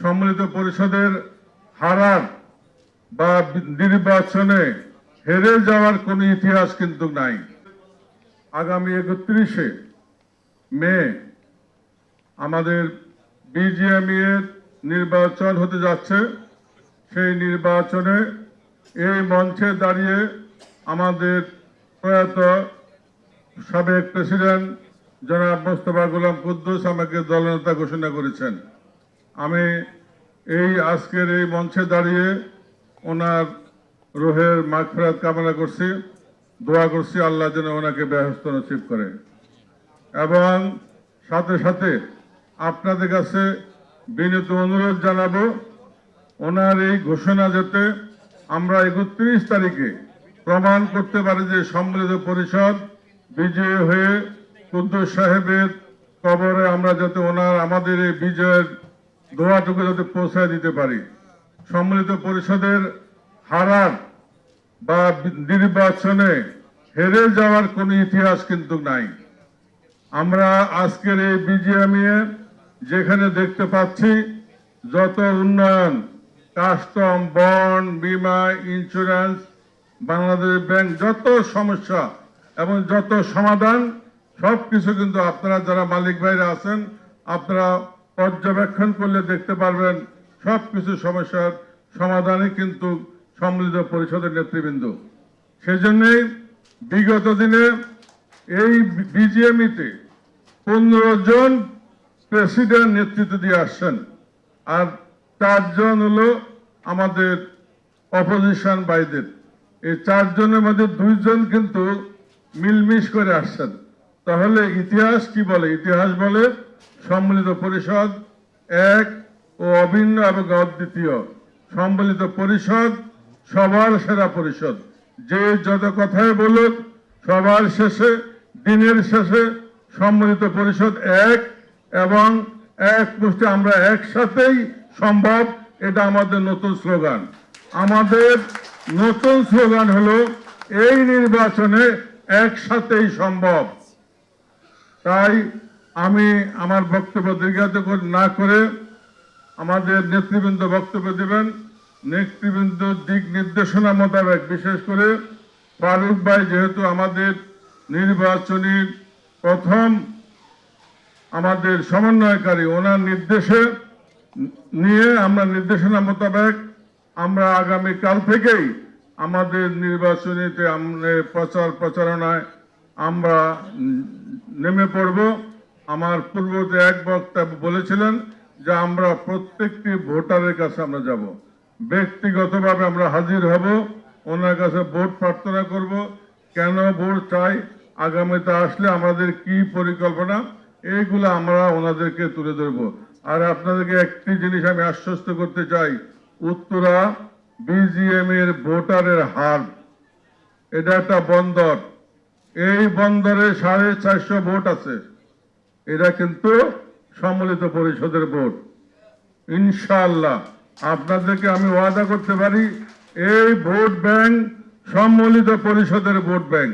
সম্মিলিত পরিষদের হারার বা নির্বাচনে হেরে যাওয়ার কোনো ইতিহাস কিন্তু নাই। আগামী 31শে মে আমাদের বিজিএমই এর নির্বাচন হতে যাচ্ছে। সেই নির্বাচনে এই মঞ্চে দাঁড়িয়ে আমাদের প্রয়াত সাবেক প্রেসিডেন্ট জনাব মোস্তফা গোলাম কুদ্দুস আমাকে দলনেতা ঘোষণা করেছেন। আমি আজকের এই মঞ্চে দাঁড়িয়ে ওনার রুহের মাগফিরাত কামনা করছি, দোয়া করছি আল্লাহ যেন ওনাকে বেহেশত নসিব করে। এবং সাথে সাথে আপনাদের কাছে বিনীত অনুরোধ জানাবো, ওনার এই ঘোষণা যাতে আমরা 31 তারিখে প্রমাণ করতে পারি যে সম্মিলিত পরিষদ বিজয়ী হয়ে কুদ্দুস সাহেবের কবরে আমরা যাতে আমাদের এই বিজয়ের দোয়াটুকু যাতে পৌঁছায় দিতে পারি। সম্মিলিত পরিষদের হারার বা নির্বাচনে হেরে যাওয়ার কোনো ইতিহাস কিন্তু নাই। আমরা আজকের এই বিজিএমই যেখানে দেখতে পাচ্ছি যত উন্নয়ন, কাস্টম, বন্ড, বিমা, ইন্স্যুরেন্স, বাংলাদেশ ব্যাংক, যত সমস্যা এবং যত সমাধান সবকিছু কিন্তু আপনারা যারা মালিক ভাইরা আছেন আপনারা পর্যবেক্ষণ করলে দেখতে পারবেন সবকিছু সমস্যার সমাধানে কিন্তু সম্মিলিত পরিষদের নেতৃবৃন্দ। সেজন্যই বিগত দিনে এই বিজিএমইতে 15 জন প্রেসিডেন্ট নেতৃত্ব দিয়ে আসছেন, আর 4 জন হলো আমাদের অপোজিশন ভাইদের। এই 4 জনের মধ্যে 2 জন কিন্তু মিলমিশ করে আসছেন। তাহলে ইতিহাস কি বলে? ইতিহাস বলে সম্মিলিত পরিষদ এক ও অভিন্ন এবং অদ্বিতীয়। সম্মিলিত পরিষদ সবার সেরা পরিষদ। যে যত কথাই বলুক সবার শেষে, দিনের শেষে সম্মিলিত পরিষদ এক এবং এক মুষ্টি আমরা একসাথেই সম্ভব। এটা আমাদের নতুন স্লোগান। আমাদের নতুন স্লোগান হলো এই নির্বাচনে একসাথেই সম্ভব। তাই আমি আমার বক্তব্য দীর্ঘায়িত না করে আমাদের নেতৃবৃন্দ বক্তব্য দেবেন। নেতৃবৃন্দ দিক নির্দেশনা মোতাবেক, বিশেষ করে ফারুক ভাই যেহেতু আমাদের নির্বাচনী প্রথম আমাদের সমন্বয়কারী, ওনার নির্দেশে নিয়ে আমরা নির্দেশনা মোতাবেক আমরা আগামী কাল থেকেই আমাদের নির্বাচনীতে প্রচারণায় আমরা নেমে পড়ব। আমার পূর্বতে এক বক্তা বলেছিলেন যে আমরা প্রত্যেকটি ভোটারের কাছে আমরা যাব, ব্যক্তিগতভাবে আমরা হাজির হব, ওনার কাছে ভোট প্রার্থনা করব, কেন ভোট চাই, আগামীতে আসলে আমাদের কি পরিকল্পনা, এইগুলো আমরা ওনাদেরকে তুলে ধরব। আর আপনাদেরকে একটি জিনিস আমি আশ্বস্ত করতে চাই, উত্তরা বিজিএমই এর ভোটারের হার, এটা একটা বন্দর, এই বন্দরে 450 ভোট আছে, এটা কিন্তু সম্মিলিত পরিষদের ভোট। ইনশাআল্লাহ আপনাদেরকে আমি ওয়াদা করতে পারি এই ভোট ব্যাংক সম্মিলিত পরিষদের ভোট ব্যাংক।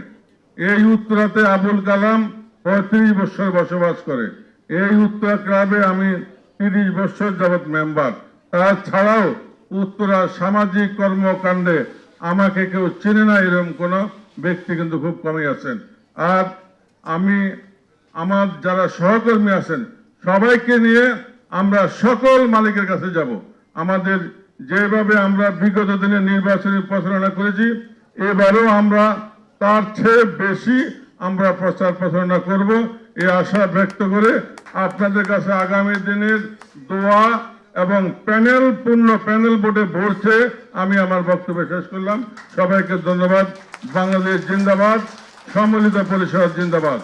এই উত্তরাতে আবুল কালাম 35 বছর বসবাস করে। এই উত্তরা ক্লাবে আমি 30 বছর যাবৎ মেম্বার। তাছাড়াও উত্তরা সামাজিক কর্মকাণ্ডে আমাকে কেউ চেনে না এরকম কোনো ব্যক্তি কিন্তু খুব কমই আছেন। আর আমি আমার যারা সহকর্মী আছেন সবাইকে নিয়ে আমরা সকল মালিকের কাছে যাব। আমাদের যেভাবে আমরা বিগত দিনে নির্বাচনী প্রচারণা করেছি, এবারও আমরা তার চেয়ে বেশি আমরা প্রচারণা করব, এই আশা ব্যক্ত করে আপনাদের কাছে আগামী দিনের দোয়া এবং পূর্ণ প্যানেল ভোটে ভোট চেয়ে আমি আমার বক্তব্য শেষ করলাম। সবাইকে ধন্যবাদ। বাংলাদেশ জিন্দাবাদ, সম্মিলিত পরিষদ জিন্দাবাদ।